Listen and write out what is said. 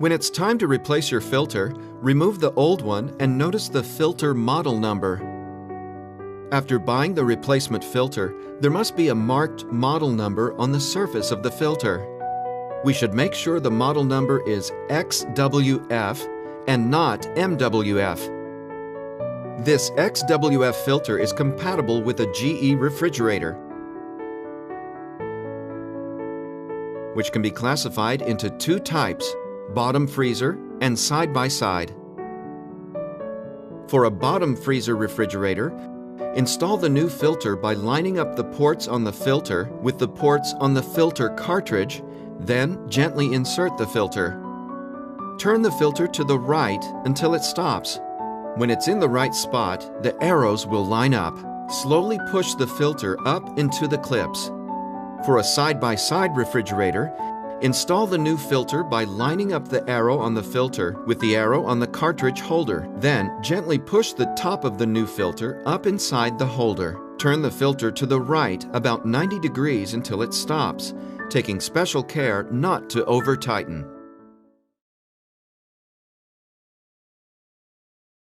When it's time to replace your filter, remove the old one and notice the filter model number. After buying the replacement filter, there must be a marked model number on the surface of the filter. We should make sure the model number is XWF and not MWF. This XWF filter is compatible with a GE refrigerator, which can be classified into two types, bottom freezer and side-by-side. For a bottom freezer refrigerator, install the new filter by lining up the ports on the filter with the ports on the filter cartridge, then gently insert the filter. Turn the filter to the right until it stops. When it's in the right spot, the arrows will line up. Slowly push the filter up into the clips. For a side-by-side refrigerator, install the new filter by lining up the arrow on the filter with the arrow on the cartridge holder. Then, gently push the top of the new filter up inside the holder. Turn the filter to the right about 90 degrees until it stops, taking special care not to over-tighten.